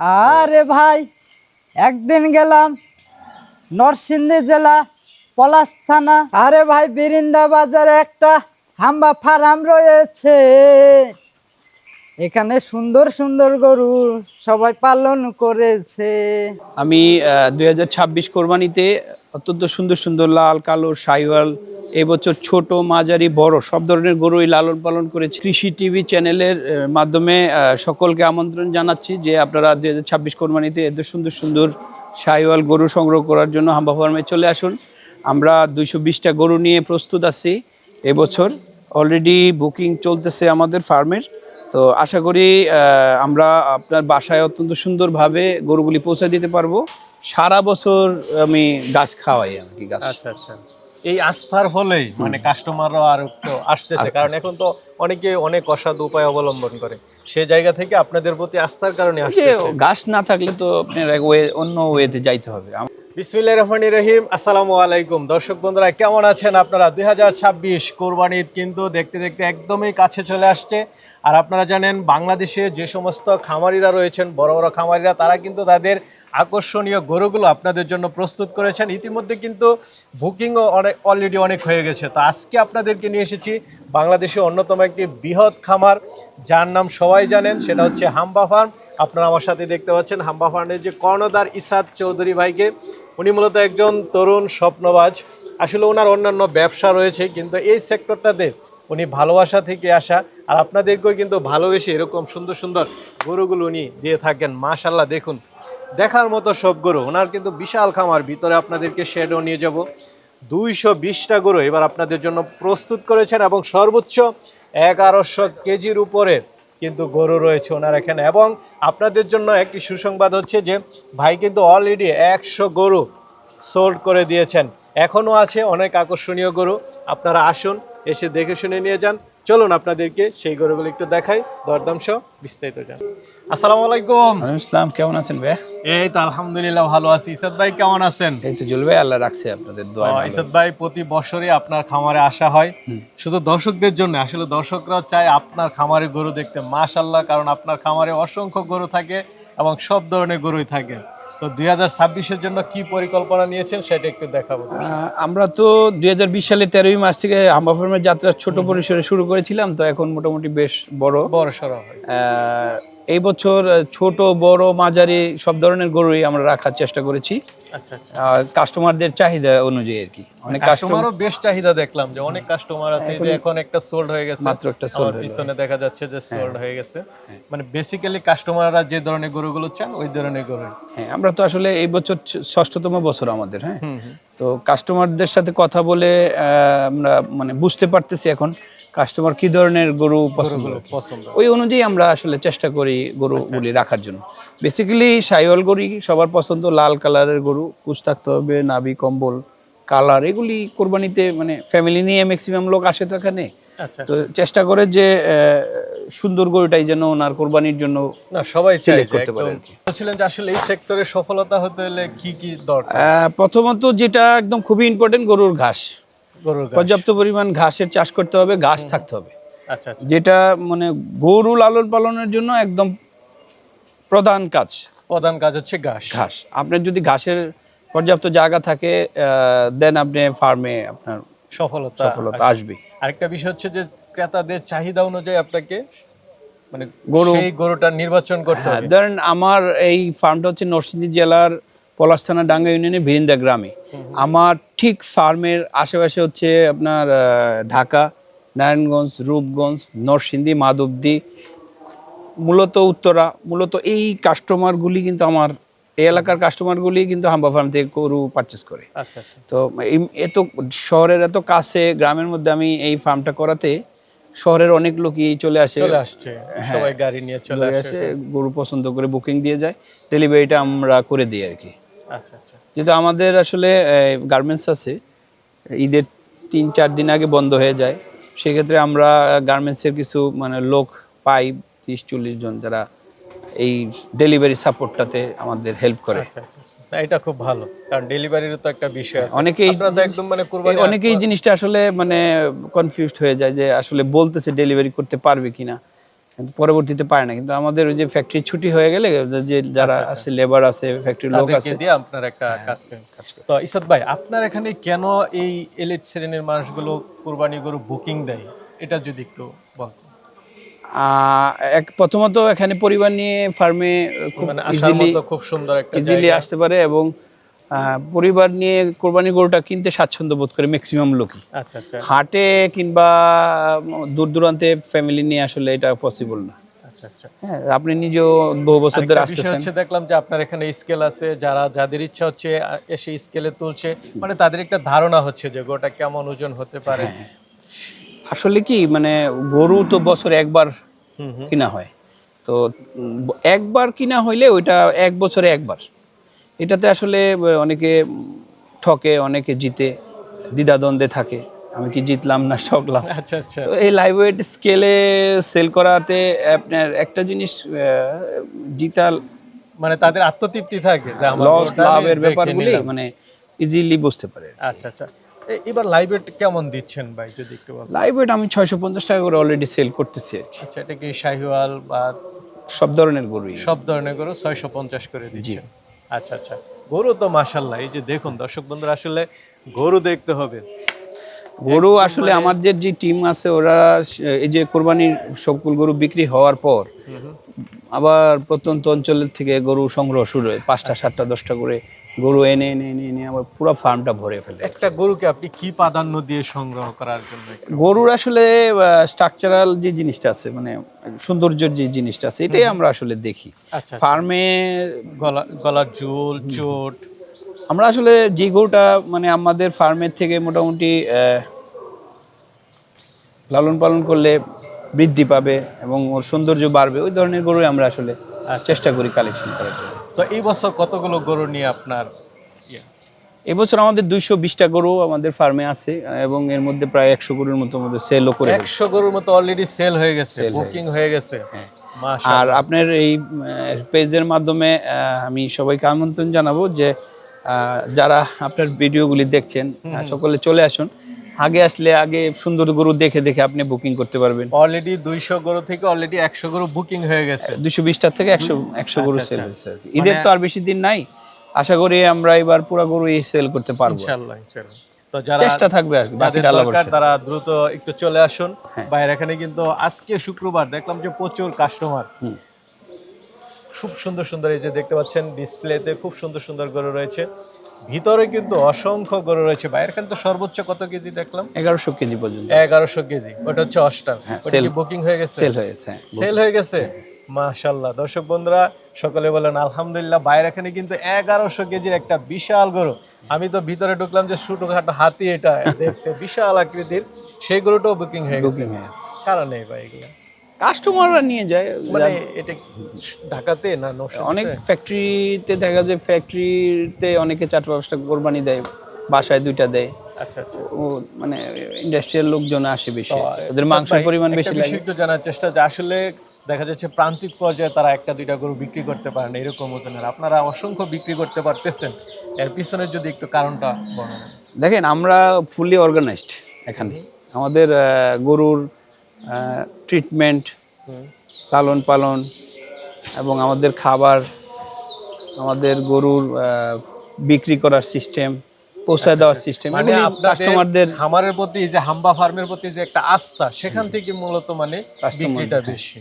আরে ভাই, একদিন গেলাম নরসিংদী জেলা পলাশ থানা। আরে ভাই, বিরিন্দা বাজারে একটা হাম্বা ফার্ম রয়েছে। এখানে সুন্দর সুন্দর গরু সবাই পালন করেছে। আমি 2026 কোরবানিতে অত্যন্ত সুন্দর সুন্দর লাল কালো শাহিওয়াল এবছর ছোট মাঝারি বড় সব ধরনের গরুই লালন পালন করেছি। কৃষি টিভি চ্যানেলের মাধ্যমে সকলকে আমন্ত্রণ জানাচ্ছি যে আপনারা 2026 কোরবানিতে এত সুন্দর সুন্দর শাহিওয়াল গরু সংগ্রহ করার জন্য হাম্বা ফার্মে চলে আসুন। আমরা 220টা গরু নিয়ে প্রস্তুত আছি এবছর। অলরেডি বুকিং চলতেছে আমাদের ফার্মের। তো আশা করি আমরা আপনার বাসায় অত্যন্ত সুন্দরভাবে গরুগুলি পৌঁছে দিতে পারবো। সারা বছর আমি গাছ খাওয়াই আর কি গাছ। আচ্ছা আচ্ছা, এই আস্থার ফলেই মানে কাস্টমাররাও আর একটু আসতেছে, কারণ এখন তো অনেকে অনেক অসাধু উপায় অবলম্বন করে, সেই জায়গা থেকে আপনাদের প্রতি আস্থার কারণে যে আসতেছে। গাছ না থাকলে তো আপনার অন্য ওয়েতে যাইতে হবে। বিসমিল্লাহির রহমানির রহিম। আসসালামু আলাইকুম দর্শক বন্ধুরা, কেমন আছেন আপনারা? 2026 কোরবানি ঈদ কিন্তু দেখতে দেখতে একদমই কাছে চলে আসছে। আর আপনারা জানেন বাংলাদেশে যে সমস্ত খামারিরা রয়েছেন, বড় বড় খামারিরা, তারা কিন্তু তাদের আকর্ষণীয় গরুগুলো আপনাদের জন্য প্রস্তুত করেছেন। ইতিমধ্যে কিন্তু বুকিংও অলরেডি অনেক হয়ে গেছে। তো আজকে আপনাদেরকে নিয়ে এসেছি বাংলাদেশের অন্যতম একটি বৃহৎ খামার, যার নাম সবাই জানেন, সেটা হচ্ছে হাম্বা ফার্ম। আপনারা আমার সাথে দেখতে পাচ্ছেন হাম্বা ফার্মের যে কর্ণধার ইসাদ চৌধুরী ভাইকে। উনি মূলত একজন তরুণ স্বপ্নবাজ। আসলে ওনার অন্যান্য ব্যবসা রয়েছে, কিন্তু এই সেক্টরটাতে উনি ভালোবাসা থেকে আসা, আর আপনাদেরকেও কিন্তু ভালোবেসে এরকম সুন্দর সুন্দর গরুগুলো উনি দিয়ে থাকেন। মাশাল্লাহ, দেখুন দেখার মতো সব গরু। ওনার কিন্তু বিশাল খামার, ভিতরে আপনাদেরকে শেডও নিয়ে যাব। 220টা গরু এবার আপনাদের জন্য প্রস্তুত করেছেন, এবং সর্বোচ্চ 1100 কেজির উপরে কিন্তু গরু রয়েছে ওনার এখানে। এবং আপনাদের জন্য একটি সুসংবাদ হচ্ছে যে ভাই কিন্তু অলরেডি 100 গরু সোল্ড করে দিয়েছেন। এখনও আছে অনেক আকর্ষণীয় গরু। আপনারা আসুন, এসে দেখে শুনে নিয়ে যান। চলুন আপনাদেরকে সেই গরুগুলো একটু দেখাই, দরদাম সহ বিস্তারিত জান। আসসালামু আলাইকুম। ইসলাম, কেমন আছেন ভাই? এই তো আলহামদুলিল্লাহ ভালো আছি। ইসাদ ভাই কেমন আছেন? এই তো জুল ভাই, আল্লাহ রাখছে আপনাদের দোয়ায় ভালো ইসাদ আছি। ভাই, প্রতি বছরই আপনার খামারে আসা হয় শুধু দর্শকদের জন্য। আসলে দর্শকরা চায় আপনার খামারে গরু দেখতে। মাশাআল্লাহ, কারণ আপনার খামারে অসংখ্য গরু থাকে এবং সব ধরনের গরুই থাকে। তো 2026-এর জন্য কি পরিকল্পনা নিয়েছেন সেটা একটু দেখাবো। আমরা তো 2020 সালের 13ই মার্চ থেকে হাম্বা ফার্মের যাত্রা ছোট পরিসরে শুরু করেছিলাম, তো এখন মোটামুটি বেশ বড় সড়ো হয়। এই বছর ছোট বড় মাঝারি সব ধরনের গরুই আমরা রাখার চেষ্টা করেছি। আচ্ছা আচ্ছা, কাস্টমারদের চাহিদা অনুযায়ী আর কি। অনেক কাস্টমারও বেশ চাহিদা দেখলাম যে অনেক কাস্টমার আছে যে এখন একটা সোল্ড হয়ে গেছে, মাত্র একটা সোল্ড আমার পিছনে দেখা যাচ্ছে যে সোল্ড হয়ে গেছে। মানে বেসিক্যালি কাস্টমাররা যে ধরনের গরুগুলো চান ওই ধরনের গরু। হ্যাঁ, আমরা তো আসলে এই বছর 6ষ্ঠতম বছর আমাদের। হ্যাঁ, তো কাস্টমারদের সাথে কথা বলে আমরা মানে বুঝতে পারতেছি এখন কাস্টমার কি ধরনের গরু পছন্দ। ওই অনুযায়ী আমরা আসলে চেষ্টা করি গরুগুলি রাখার জন্য। বেসিক্যালি শাহিওয়াল গরু সবার পছন্দ, লাল কালারের গরু, কুচ থাকতে হবে, নাভি কম্বল কালার, এগুলি কোরবানিতে মানে ফ্যামিলি নিয়ে ম্যাক্সিমাম লোক আসে তো এখানে। তো চেষ্টা করে যে সুন্দর গরুটাই যেন ওনার কোরবানির জন্য না সবাই সিলেক্ট করতে পারে। বলছিলেন যে আসলে এই সেক্টরে সফলতা হতে হলে কি কি দরকার? প্রথমত যেটা একদম খুবই ইম্পর্টেন্ট, গরুর ঘাস। পর্যাপ্ত পরিমাণ ঘাসের চাষ করতে হবে, ঘাস থাকতে হবে। আচ্ছা, যেটা মানে গরু লালন পালনের জন্য একদম প্রধান কাজ হচ্ছে ঘাস। আপনার যদি ঘাসের পর্যাপ্ত জায়গা থাকে দেন আপনি ফার্মে আপনার সফলতা আসবে। আরেকটা বিষয় হচ্ছে যে ক্রেতাদের চাহিদা অনুযায়ী আপনাকে মানে সেই গরুটা নির্বাচন করতে হবে। ধরেন আমার এই ফার্মটা হচ্ছে নরসিংদী জেলার পলাশ থানা ডাঙ্গা ইউনিয়নের ভিরিন্দা গ্রামে। আমার ঠিক ফার্মের আশেপাশে হচ্ছে আপনার ঢাকা, নারায়ণগঞ্জ, রূপগঞ্জ, নরসিংদী, মাধবদী, মূলত উত্তরা, মূলত এই কাস্টমারগুলি কিন্তু আমার এই এলাকার কাস্টমারগুলি কিন্তু হাম্বা ফার্ম থেকে গরু পারচেস করে। তো এত শহরের এত কাছে গ্রামের মধ্যে আমি এই ফার্মটা করাতে শহরের অনেক লোকই চলে আসছে, সবাই গাড়ি নিয়ে চলে আসে, গরু পছন্দ করে বুকিং দিয়ে যায়, ডেলিভারিটা আমরা করে দিই আর কি। আচ্ছা আচ্ছা, যেহেতু আমাদের আসলে গার্মেন্টস আছে, ঈদের 3-4 দিন আগে বন্ধ হয়ে যায়, সেক্ষেত্রে আমরা গার্মেন্টসের কিছু মানে লোক পাই 30-40 জন, যারা এই ডেলিভারি সাপোর্টটাতে আমাদের হেল্প করে। এটা খুব ভালো, কারণ ডেলিভারিরও তো একটা বিষয় আছে। অনেকেই জিনিসটা আসলে মানে কনফিউজড হয়ে যায় যে আসলে বলতেছে ডেলিভারি করতে পারবে কিনা, কিন্তু পরবর্তীতে পারে না, কিন্তু আমাদের ওই যে ফ্যাক্টরি ছুটি হয়ে গেলে যে যারা আছে লেবার আছে ফ্যাক্টরির লোক আছে তাদেরকে দিয়ে আপনার একটা কাজ করেন। তো ইসাদ ভাই, আপনার এখানে কেন এই এলিট শ্রেণীর মানুষগুলো কুরবানি গরু বুকিং দেয়, এটা যদি একটু বলতেন। প্রথমত এখানে পরিবার নিয়ে ফার্মে খুব মানে আসার মতো খুব সুন্দর একটা ইজিলি জায়গা। আসতে পারে, এবং পরিবার নিয়ে কোরবানি গরুটা কিনতে স্বাচ্ছন্দ্য বোধ করে ম্যাক্সিমাম লোকই। আচ্ছা আচ্ছা হাটে কিংবা দূর দূরান্তে ফ্যামিলি নিয়ে আসলে এটা পসিবল না। আচ্ছা আচ্ছা। হ্যাঁ, আপনি নিজেও বহু বছর ধরে আরেকটা বিষয় আসতেছেন। হচ্ছে, দেখলাম যে আপনার এখানে স্কেল আছে, যাদের ইচ্ছা হচ্ছে এসে স্কেলে তুলছে, মানে তাদের একটা ধারণা হচ্ছে যে গরুটা কেমন ওজন হতে পারে। আসলে কি মানে গরু তো বছরে একবার কিনা হয়, তো একবার কিনা হইলে ওইটা এক বছরে একবার, এটাতে আসলে অনেকে ঠকে, অনেকে জিতে, দ্বিধাদ্বন্দ্বে থাকে, আমি কি জিতলাম না ঠকলাম। আচ্ছা আচ্ছা। তো এই লাইভ ওয়েট স্কেলে সেল করাতে আপনার একটা জিনিস জিতা মানে তাদের আত্মতৃপ্তি থাকে যে আমার লস গরুটা আমি লাভের দেখে ব্যাপারগুলি নিলাম। মানে ইজিলি বুঝতে পারে। আচ্ছা আচ্ছা। এবার লাইভ রেট কেমন দিচ্ছেন ভাই, যদি একটু বলেন। লাইভ ওয়েট আমি 650 টাকা করে অলরেডি সেল করতেছি আর কি। আচ্ছা, এটা কি শাহিওয়াল বা সব ধরনের গরুই। সব ধরনের গরু 650 করে দিচ্ছেন? আচ্ছা আচ্ছা। গরু তো মাশাআল্লাহ, এই যে দেখুন দর্শক বন্ধুরা, আসলে গরু দেখতে হবে। গরু আসলে আমার যে টিম আছে ওরা এই যে কোরবানির সবগুলো গরু বিক্রি হওয়ার পর আবার প্রত্যন্ত অঞ্চলের থেকে গরু সংগ্রহ শুরু হয়, 5টা 7টা 10টা করে গরু এনে এনে এনে এনে আবার পুরো ফার্মটা ভরে ফেলে। একটা গরুকে আপনি কি প্রাধান্য দিয়ে সংগ্রহ করার জন্য? গরুর আসলে স্ট্রাকচারাল যে জিনিসটা আছে, মানে সৌন্দর্যের যে জিনিসটা আছে, এটাই আমরা আসলে দেখি আচ্ছা। ফার্মে। গলার ঝুল, চোট। আমরা আসলে যে গরুটা মানে আমাদের ফার্মের থেকে মোটামুটি লালন পালন করলে বৃদ্ধি পাবে এবং ওর সৌন্দর্য বাড়বে, ওই ধরনের গরুই আমরা আসলে চেষ্টা করি কালেকশন করার জন্য। তো এই বছর কতগুলো গরু নিয়ে আপনার ইয়ে? এবছর আমাদের 220টা গরু আমাদের ফার্মে আছে, এবং এর মধ্যে প্রায় 100 গরুর মতো আমাদের সেলও করে ফেলেছি। 100 গরুর মতো অলরেডি সেল হয়ে গেছে, বুকিং হয়ে গেছে। মাশাআল্লাহ। আর আপনার এই পেজের মাধ্যমে আমি সবাইকে আমন্ত্রণ জানাবো যে যারা আপনার ভিডিওগুলি দেখছেন সকলে চলে আসুন। আগে আসলে আগে সুন্দর গরু দেখে দেখে আপনি বুকিং করতে পারবেন। অলরেডি 200 গরু থেকে অলরেডি 100 গরু বুকিং হয়ে গেছে। 220টা থেকে 100 গরু আচ্ছা, সেল আচ্ছা। হয়েছে আর কি। ঈদের তো আর বেশি দিন নাই, আশা করি আমরা এবার পুরো গরুই সেল করতে পারবো। ইনশাআল্লাহ ইনশাআল্লাহ। তো যারা চেষ্টা থাকবে আর কি, যাদের বাকিটা আল্লাহ দরকার ভরসা। তারা দ্রুত একটু চলে আসুন। বাইরে এখানে কিন্তু আজকে শুক্রবার, দেখলাম যে প্রচুর কাস্টমার। খুব সুন্দর সুন্দর, এই যে দেখতে পাচ্ছেন ডিসপ্লেতে খুব সুন্দর সুন্দর গরু রয়েছে, ভিতরে কিন্তু অসংখ্য গরু রয়েছে। বাইরে এখানে তো সর্বোচ্চ কত কেজি দেখলাম? 1100 কেজি পর্যন্ত 1100 কেজি। ওটা হচ্ছে অস্টার, ওটা কি বুকিং হয়ে গেছে? সেল হয়েছে। সেল হয়ে গেছে, মাশাআল্লাহ। দর্শক বন্ধুরা সকলে বলেন আলহামদুলিল্লাহ। বাইরে এখানে কিন্তু 1100 কেজির একটা বিশাল গরু। আমি তো ভিতরে ঢুকলাম যে ছোটখাটো হাতি, এটা দেখতে বিশাল আকৃতির, সেই গরুটাও বুকিং হয়ে গেছে। কারণ নেই ভাই, এগুলো কাস্টমাররা নিয়ে যায়, মানে এটা ঢাকাতে না নরসিংদীতে? অনেক ফ্যাক্টরিতে দেখা যায়, ফ্যাক্টরিতে অনেকে 4-5টা কোরবানি দেয়, বাসায় 2টা দেয়। আচ্ছা আচ্ছা। ও মানে ইন্ডাস্ট্রিয়াল লোকজন আসে বেশি, ওদের সাদ মাংসের ভাই, পরিমাণ একটা বেশি বিষয় লাগে। একটু জানার চেষ্টা, যে আসলে দেখা যাচ্ছে প্রান্তিক পর্যায়ে তারা 1-2টা গরু বিক্রি করতে পারেন এরকম ওজনের, আপনারা অসংখ্য বিক্রি করতে পারতেছেন, এর পিছনে যদি একটু কারণটা বলেন। দেখেন, আমরা ফুলি অর্গানাইজড এখানে। আমাদের গরুর ট্রিটমেন্ট, লালন পালন এবং আমাদের খাবার, আমাদের গরুর বিক্রি করার সিস্টেম, পৌঁছায় দেওয়ার সিস্টেম, মানে কাস্টমারদের খামারের প্রতি, যে হাম্বা ফার্মের প্রতি যে একটা আস্থা, সেখান থেকে মূলত মানে বিক্রিটা বেশি।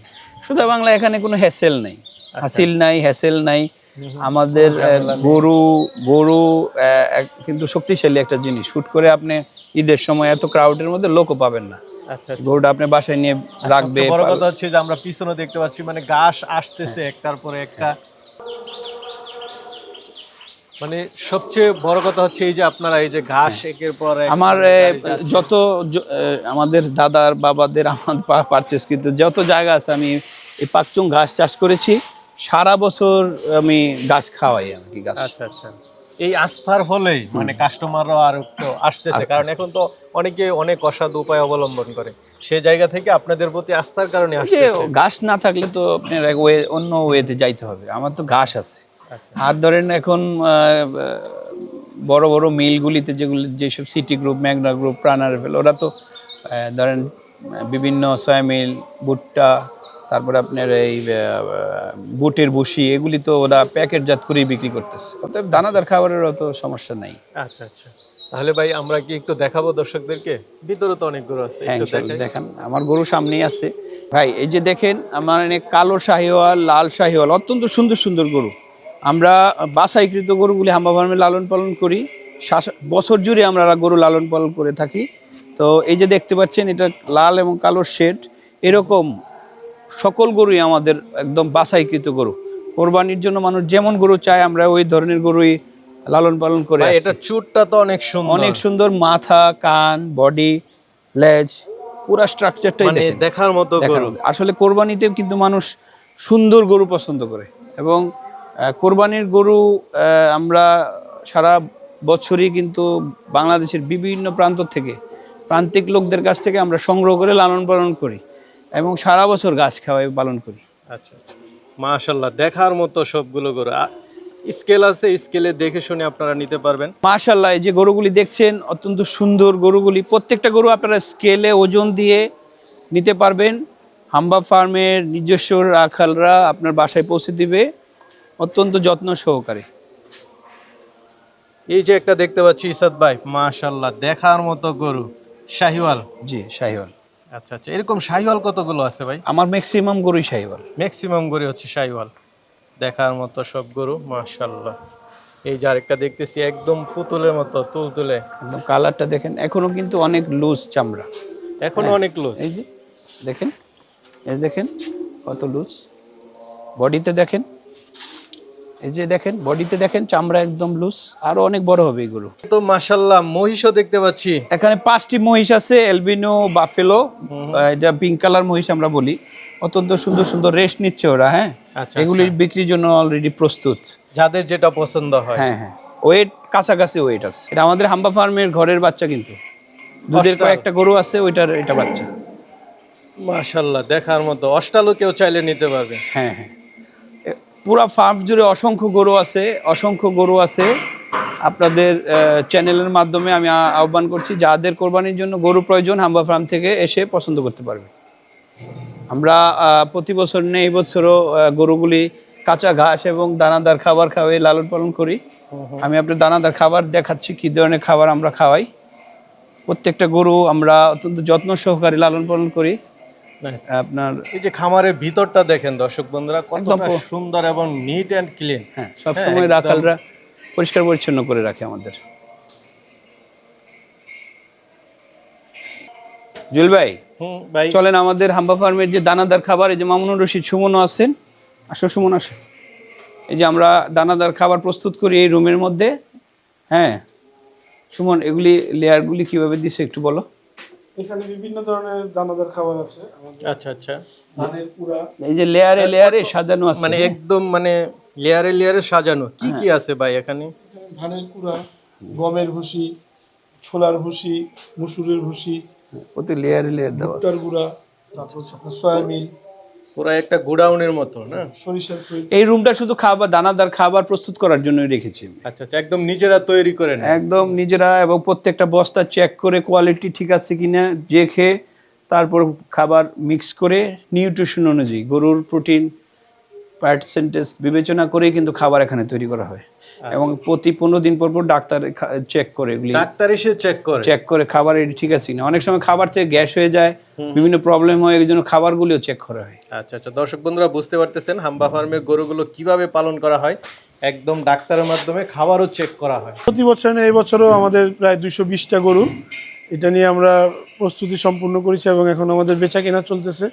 শুধু বাংলা এখানে কোনো হ্যাসেল নেই, হাসিল নাই, হ্যাসেল নাই। আমাদের গরু কিন্তু শক্তিশালী একটা জিনিস। হুট করে আপনি ঈদের সময় এত ক্রাউডের মধ্যে লোকও পাবেন না। আচ্ছা, গরুটা আপনি বাসায় নিয়ে রাখবে। বড় কথা হচ্ছে যে আমরা পিছনে দেখতে পাচ্ছি মানে ঘাস আসতেছে একটার পরে একটা। মানে সবচেয়ে বড় কথা হচ্ছে এই যে আপনারা এই যে ঘাস একের পর এক, আমার যত আমাদের দাদার বাবাদের আমাদের পারচেস কিন্তু যত জায়গা আছে, আমি এই পাকচুং ঘাস চাষ করেছি, সারা বছর আমি ঘাস খাওয়াই আর কি। ঘাস আচ্ছা আচ্ছা। এই আস্থার ফলেই মানে কাস্টমাররা আর একটু আসতেছে, কারণ এখন তো অনেকে অনেক অসাধু উপায় অবলম্বন করে, সেই জায়গা থেকে আপনাদের প্রতি আস্থার কারণে যে আসতেছে। ঘাস না থাকলে তো আপনার অন্য ওয়েতে যাইতে হবে, আমার তো ঘাস আছে। আর ধরেন এখন বড় বড় মিলগুলিতে যেসব সিটি গ্রুপ, ম্যাগনা গ্রুপ, প্রাণারেভেল, ওরা তো ধরেন বিভিন্ন সয়া মিল, ভুট্টা, তারপরে আপনার এই বুটের ভুসি, এগুলি তো ওরা প্যাকেটজাত করেই বিক্রি করতেছে, অতএব দানাদার খাবারের অত সমস্যা নাই। আচ্ছা আচ্ছা, তাহলে ভাই আমরা কি একটু দেখাবো দর্শকদেরকে? ভিতরে তো অনেক গরু আছে, হ্যাঁ একটু ইনশাল্লাহ দেখাই। দেখান, আমার গরু সামনেই আছে ভাই। এই যে দেখেন আমার অনেক কালো শাহিওয়াল, লাল শাহিওয়াল, অত্যন্ত সুন্দর সুন্দর গরু। আমরা বাছাইকৃত গরুগুলি হাম্বা ফার্মে লালন পালন করি, বছর জুড়ে আমরা গরু লালন পালন করে থাকি। তো এই যে দেখতে পাচ্ছেন, এটা লাল এবং কালোর শেড, এরকম সকল গরুই আমাদের একদম বাছাইকৃত গরু। কোরবানির জন্য মানুষ যেমন গরু চায় আমরা ওই ধরনের গরুই লালন পালন করে ভাই আসছি। এটা চুটটা তো অনেক সুন্দর, অনেক সুন্দর, মাথা, কান, বডি, লেজ, পুরো স্ট্রাকচারটাই মানে দেখেন, দেখার মতো দেখার গরু। মতো। আসলে কোরবানিতে কিন্তু মানুষ সুন্দর গরু পছন্দ করে, এবং কোরবানির গরু আমরা সারা বছরই কিন্তু বাংলাদেশের বিভিন্ন প্রান্ত থেকে, প্রান্তিক লোকদের কাছ থেকে আমরা সংগ্রহ করে লালন পালন করি, এবং সারা বছর ঘাস খাওয়াই পালন করি। আচ্ছা আচ্ছা, মাশাআল্লাহ দেখার মতো সবগুলো গরু। স্কেল আছে, স্কেলে দেখে শুনে আপনারা নিতে পারবেন। মাশাআল্লাহ, এই যে গরুগুলি দেখছেন অত্যন্ত সুন্দর গরুগুলি, প্রত্যেকটা গরু আপনারা স্কেলে ওজন দিয়ে নিতে পারবেন। হাম্বা ফার্মের নিজস্ব রাখালরা আপনার বাসায় পৌঁছে দিবে অত্যন্ত যত্ন সহকারে। এই যে একটা দেখতে পাচ্ছি ইসাদ ভাই, মাশাআল্লাহ দেখার মতো গরু, শাহিওয়াল। জি শাহিওয়াল। আচ্ছা আচ্ছা, এরকম শাহিওয়াল কতগুলো আছে ভাই? আমার ম্যাক্সিমাম গরুই শাহিওয়াল। ম্যাক্সিমাম গরু হচ্ছে শাহিওয়াল। দেখার মতো সব গরু, মাশাআল্লাহ। এই যে আরেকটা দেখতেছি একদম পুতুলের মতো তুলতুলে, একদম কালারটা দেখেন, এখনো কিন্তু অনেক লুজ চামড়া, এখনো অনেক লুজ। এই যে দেখেন, এই দেখেন কত লুজ। বডিতে দেখেন, এই যে দেখেন বডিতে দেখেন, চামড়া একদম লুজ, আরো অনেক বড় হবে এই গরু। তো মাশাআল্লাহ মহিষও দেখতে পাচ্ছি। এখানে 5টি মহিষ আছে, এলবিনো বাফেলো, এটা পিঙ্ক কালার মহিষ আমরা বলি। অত্যন্ত সুন্দর সুন্দর রেস্ট নিচ্ছে ওরা। হ্যাঁ, আচ্ছা, এগুলি বিক্রির জন্য অলরেডি প্রস্তুত। যাদের যেটা পছন্দ হয়। হ্যাঁ হ্যাঁ, ওয়েট কাছাকাছি ওয়েট আছে। এটা আমাদের হাম্বা ফার্মের ঘরের বাচ্চা, কিন্তু দুধের অষ্টাল। কয়েকটা গরু আছে, এটা বাচ্চা। মাশাআল্লাহ দেখার মতো, অষ্টালও কেউ চাইলে নিতে পারবে। হ্যাঁ হ্যাঁ, পুরা ফার্ম জুড়ে অসংখ্য গরু আছে, অসংখ্য গরু আছে। আপনাদের চ্যানেলের মাধ্যমে আমি আহ্বান করছি, যাদের কোরবানির জন্য গরু প্রয়োজন হাম্বা ফার্ম থেকে এসে পছন্দ করতে পারবে। আমরা প্রতি বছর নেই, এই বছরও গরুগুলি কাঁচা ঘাস এবং দানাদার খাবার খাওয়াই লালন পালন করি। আমি আপনার দানাদার খাবার দেখাচ্ছি, কী ধরনের খাবার আমরা খাওয়াই। প্রত্যেকটা গরু আমরা অত্যন্ত যত্ন সহকারে লালন পালন করি। আপনার এই যে খামারের ভিতরটা দেখেন দর্শক বন্ধুরা, কতটা একদম সুন্দর এবং নিট অ্যান্ড ক্লিন। হ্যাঁ, সবসময় রাখালরা পরিষ্কার পরিচ্ছন্ন করে রাখে আমাদের। জুয়েল ভাই, ভাই চলেন আমাদের হাম্বা ফার্মের যে দানাদার খাবার, এই যে মামুনুর রশিদ সুমনও আছেন, আসো সুমন আসো। এই যে আমরা দানাদার খাবার প্রস্তুত করি এই রুমের মধ্যে। হ্যাঁ সুমন, এগুলি লেয়ারগুলি কিভাবে দিছে একটু বলো। এখানে বিভিন্ন ধরনের দানাদার খাবার আছে আমাদের। আচ্ছা আচ্ছা, ধানের কুড়া, এই যে লেয়ারে লেয়ারে সাজানো আছে, মানে একদম মানে লেয়ারে লেয়ারে সাজানো। কি কি আছে ভাই এখানে? এখানে ধানের কুড়া, গমের ভুসি, ছোলার ভুসি, মুসুরের ভুসি, প্রতি লেয়ারে লেয়ার দেওয়া ভুট্টার আছে। গুঁড়া, তারপর হচ্ছে আপনার সয়াবিন, পুরো একটা গোডাউনের মতো না? সরিষার তেল। এই রুমটা শুধু খাবার, দানাদার খাবার প্রস্তুত করার জন্যই রেখেছি আমি। আচ্ছা আচ্ছা, একদম নিজেরা তৈরি করে নেয়। একদম নিজেরা, এবং প্রত্যেকটা বস্তা চেক করে কোয়ালিটি ঠিক আছে কিনা দেখে তারপর খাবার মিক্স করে নিউট্রিশন অনুযায়ী গরুর প্রোটিন পার্সেন্টেজ বিবেচনা করে কিন্তু খাবার এখানে তৈরি করা হয়। এবং প্রতি 15 দিন পর পর ডাক্তার চেক করে, এগুলি ডাক্তার এসে চেক করে। চেক করে খাবার এটি ঠিক আছে কিনা। অনেক সময় খাবার থেকে গ্যাস হয়ে যায়, বিভিন্ন প্রবলেম হয়, এই জন্য খাবারগুলিও চেক করা হয়। আচ্ছা আচ্ছা, দর্শক বন্ধুরা বুঝতে পারতেছেন হাম্বা ফার্মের গরুগুলো কিভাবে পালন করা হয়। একদম ডাক্তারের মাধ্যমে খাবারও চেক করা হয়। প্রতি বছর এই বছরও আমাদের প্রায় 220টা গরু, এটা নিয়ে আমরা প্রস্তুতি সম্পূর্ণ করেছি এবং এখন আমাদের বেচা কেনা চলতেছে।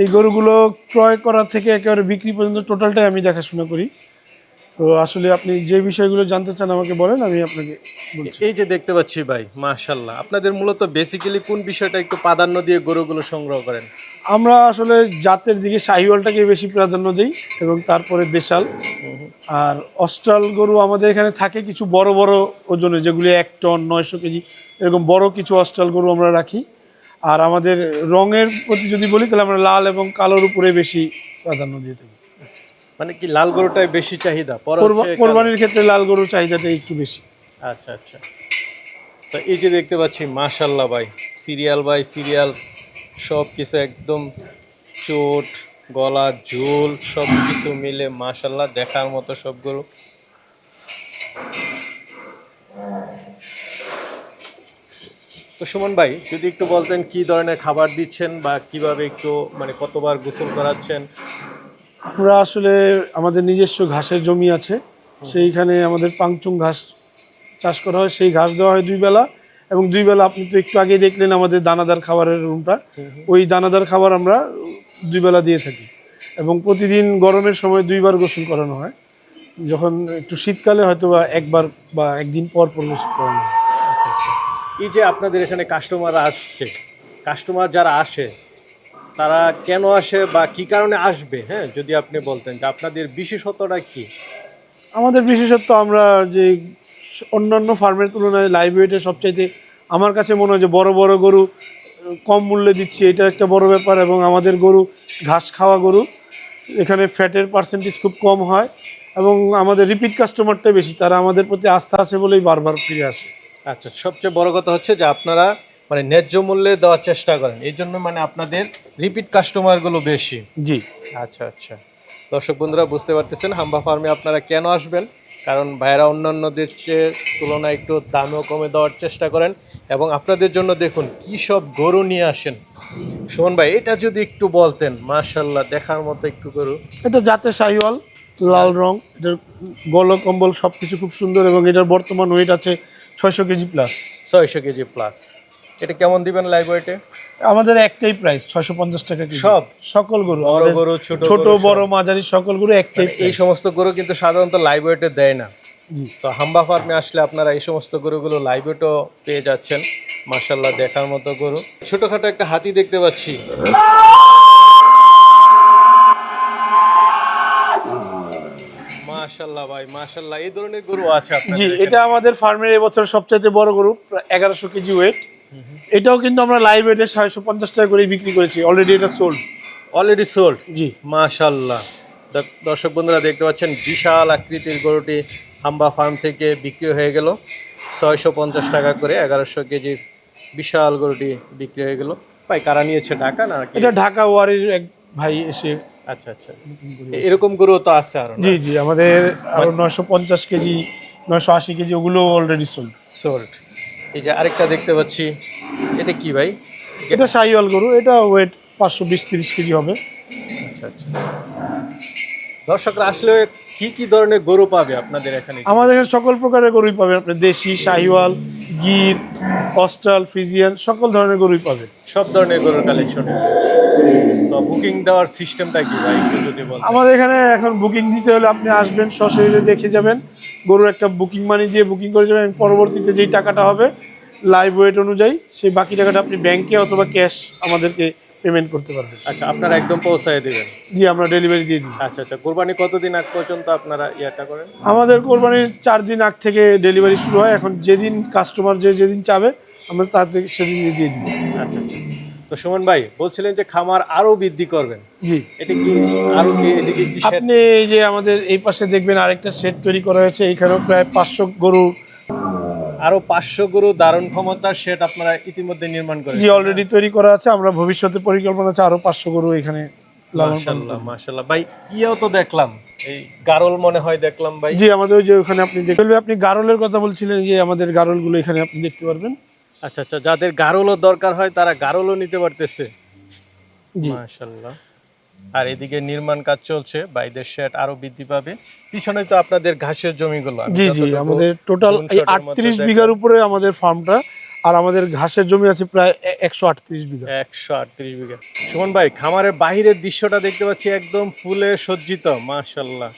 এই গরুগুলো ক্রয় করা থেকে একেবারে বিক্রি পর্যন্ত টোটালটাই আমি দেখাশোনা করি। তো আসলে আপনি যে বিষয়গুলো জানতে চান আমাকে বলেন, আমি আপনাকে বলছি। এই যে দেখতে পাচ্ছি ভাই, মাশাআল্লাহ, আপনাদের মূলত বেসিক্যালি কোন বিষয়টা একটু প্রাধান্য দিয়ে গরুগুলো সংগ্রহ করেন? আমরা আসলে জাতের দিকে শাহিওয়ালটাকে বেশি প্রাধান্য দিই এবং তারপরে দেশাল। আর অস্ট্রাল গরু আমাদের এখানে থাকে কিছু বড় বড় ওজনে, যেগুলি 1 টন 900 কেজি, এরকম বড় কিছু অস্ট্রাল গরু আমরা রাখি। আর আমাদের রঙের প্রতি যদি বলি তাহলে আমরা লাল এবং কালোর উপরে বেশি প্রাধান্য দিয়ে থাকি। মানে কি লাল গরুটাই বেশি চাহিদা? পরে হচ্ছে কোরবানির ক্ষেত্রে লাল গরুর চাহিদাটা একটু বেশি। আচ্ছা আচ্ছা, তো এই যে দেখতে পাচ্ছি মাশাআল্লাহ ভাই, সিরিয়াল বাই সিরিয়াল সব কিছু একদম চোট গলার ঝুল সব কিছু মিলে মাশাল্লাহ দেখার মতো সব গরু। তো সুমন ভাই যদি একটু বলতেন কি ধরনের খাবার দিচ্ছেন বা কিভাবে একটু মানে কতবার গোসল করাচ্ছেন? আমরা আসলে আমাদের নিজস্ব ঘাসের জমি আছে, সেইখানে আমাদের পাংচুং ঘাস চাষ করা হয়, সেই ঘাস দেওয়া হয় 2 বেলা, এবং 2 বেলা আপনি তো একটু আগে দেখলেন আমাদের দানাদার খাবারের রুমটা, ওই দানাদার খাবার আমরা 2 বেলা দিয়ে থাকি। এবং প্রতিদিন গরমের সময় 2 বার গোসল করানো হয়, যখন একটু শীতকালে হয়তো বা একবার বা একদিন পর পর গোসল করানো হয়। এই যে আপনাদের এখানে কাস্টমার আসছে, কাস্টমার যারা আসে তারা কেন আসে বা কি কারণে আসবে, হ্যাঁ যদি আপনি বলতেন যে আপনাদের বিশেষত্বটা কি? আমাদের বিশেষত্ব আমরা যে অন্যান্য ফার্মের তুলনায় লাইভ ওয়েটে সবচাইতে আমার কাছে মনে হয় যে বড় বড় গরু কম মূল্যে দিচ্ছি, এটা একটা বড় ব্যাপার। এবং আমাদের গরু ঘাস খাওয়া গরু, এখানে ফ্যাটের পার্সেন্টেজ খুব কম হয়, এবং আমাদের রিপিট কাস্টমারটাই বেশি, তারা আমাদের প্রতি আস্থা আছে বলেই বারবার ফিরে আসে। আচ্ছা, সবচেয়ে বড় কথা হচ্ছে যে আপনারা মানে ন্যায্য মূল্যে দেওয়ার চেষ্টা করেন, এই জন্য মানে আপনাদের রিপিট কাস্টমারগুলো বেশি। জি। আচ্ছা আচ্ছা, দর্শক বন্ধুরা বুঝতে পারতেছেন হাম্বা ফার্মে আপনারা কেন আসবেন, কারণ ভাইরা অন্যান্যদের চেয়ে তুলনায় একটু দামও কমে দেওয়ার চেষ্টা করেন এবং আপনাদের জন্য দেখুন কি সব গরু নিয়ে আসেন। সুমন ভাই এটা যদি একটু বলতেন, মাশাল্লাহ দেখার মতো একটু গরু। এটা জাতের শাহিওয়াল, লাল রং, এটার গল কম্বল সব কিছু খুব সুন্দর, এবং এটার বর্তমান ওয়েট আছে 600 কেজি প্লাস। 600 KG plus. এটা কেমন দিবেন লাইভ ওয়েটে? আমাদের একটাই প্রাইস 650 টাকা কেজি। সব সকল গরু, বড় আমাদের গরু, ছোট গরু, বড় মাঝারি সকল গরু একটাই এই price। সমস্ত গরু কিন্তু সাধারণত লাইভ ওয়েটে দেয় না। জি। তো হাম্বা ফার্মে আসলে আপনারা এই সমস্ত গরুগুলো লাইভ ওয়েটও পেয়ে যাচ্ছেন। মাশাল্লাহ দেখার মতো গরু। ছোটখাটো একটা হাতি দেখতে পাচ্ছি। মাশাল্লাহ ভাই, মাশাল্লাহ এই ধরনের গরু আছে জি, আপনাদের এটা এখানে? আমাদের ফার্মের এবছর সবচাইতে বড় গরু, প্রায় 1100 কেজি ওয়েট। এটাও কিন্তু আমরা লাইভ ওয়েটে 650 টাকা করে বিক্রি করেছি, অলরেডি এটা সোল্ড। Already sold. জি। মাশাল্লাহ, দর্শক বন্ধুরা দেখতে পাচ্ছেন বিশাল আকৃতির গরুটি হাম্বা ফার্ম থেকে বিক্রি হয়ে গেল 650 টাকা করে। 1100 কেজির বিশাল গরুটি বিক্রি হয়ে গেল। ভাই কারা নিয়েছে, ঢাকা না কি? এটা ঢাকা ওয়ারির এক ভাই এসে। আচ্ছা আচ্ছা, এরকম গরু তো আছে আরো? জি জি, আমাদের আরো 950 কেজি 980 কেজি ওগুলো অলরেডি সোল্ড। সোল্ড। এই যে আরেকটা দেখতে পাচ্ছি, এটা কি ভাই? এটা শাহিওয়াল গরু, এটা ওয়েট 520-30 কেজি হবে। আচ্ছা আচ্ছা, দর্শকরা আসলে কি কি ধরনের গরু পাবে আপনাদের এখানে? আমাদের এখানে সকল প্রকারের গরুই পাবেন আপনি, দেশি, শাহিওয়াল, গির, অস্ট্রাল, ফ্রিজিয়ান সকল ধরনের গরুই পাবেন। সব ধরনের গরুর কালেকশন। তো বুকিং দেওয়ার সিস্টেমটা কি ভাই একটু যদি বলেন? আমাদের এখানে এখন বুকিং দিতে হলে আপনি আসবেন, সশরীরে দেখে যাবেন, গরুর একটা বুকিং মানি দিয়ে বুকিং করে যাবেন। পরবর্তীতে যেই টাকাটা হবে লাইভ ওয়েট অনুযায়ী, সেই বাকি টাকাটা আপনি ব্যাংকে অথবা ক্যাশ আমাদেরকে পেমেন্ট করতে পারবেন। আচ্ছা, আপনারা একদম পৌঁছায় দেবেন? জি, আমরা ডেলিভারি দিয়ে দিই। আচ্ছা আচ্ছা, কোরবানি কতদিন আগ পর্যন্ত আপনারা ইয়াটা করেন? আমাদের কোরবানির 4 দিন আগ থেকে ডেলিভারি শুরু হয়। এখন যেদিন কাস্টমার যেদিন চাবে আমরা তার থেকে সেদিন দিয়ে দিই। আচ্ছা আচ্ছা। তো সুমন ভাই বলছিলেন যে খামার আরো বৃদ্ধি করবেন, জি। এটা কি আরো কি এদিকে কি shed? আপনি এই যে আমাদের এই পাশে দেখবেন আরেকটা শেড তৈরি করা হয়েছে, এখানেও প্রায় 500 গরু। আরো 500 গরু ধারণ ক্ষমতার শেড আপনারা ইতিমধ্যে নির্মাণ করেন? জি, অলরেডি তৈরি করা আছে। আমরা ভবিষ্যতে পরিকল্পনা আছে আরো 500 গরু এখানে লালন পালন মাশাআল্লাহ করব। মাশাআল্লাহ। ভাই ইয়েও তো দেখলাম, এই গারল মনে হয় দেখলাম ভাই। জি, আমাদের ওই যে ওখানে আপনি দেখবেন, আপনি গারলের কথা বলছিলেন, যে আমাদের গারলগুলো এখানে আপনি দেখতে পারবেন। আচ্ছা আচ্ছা, যাদের গারলও দরকার হয় তারা গারলও নিতে পারতেছে। জি। মাশাআল্লাহ। আর এদিকে নির্মাণ কাজ চলছে, বাইদের শেড আরো বৃদ্ধি পাবে। পিছনে তো আপনাদের ঘাসের জমিগুলো। আমি জি জি, যতটুকু আমাদের টোটাল drone shot এর মধ্যে 38 বিঘার উপরে আমাদের ফার্মটা, আর আমাদের ঘাসের জমি আছে প্রায় 138 বিঘা। 138 বিঘা। সুমন ভাই খামারের বাহিরের দৃশ্যটা দেখতে পাচ্ছি একদম ফুলে সজ্জিত, মাশাআল্লাহ।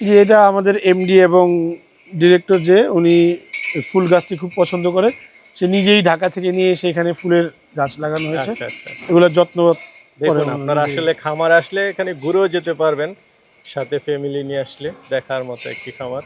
জি, এটা আমাদের এমডি এবং ডিরেক্টর, যে উনি ফুল গাছটি খুব পছন্দ করে, সে নিজেই ঢাকা থেকে নিয়ে এসে এখানে ফুলের গাছ লাগানো হয়েছে। আচ্ছা আচ্ছা, এগুলো যত্ন দেখুন করেন আপনারা উনি। আসলে খামার আসলে এখানে ঘুরেও যেতে পারবেন, সাথে ফ্যামিলি নিয়ে আসলে দেখার মতো একটি খামার।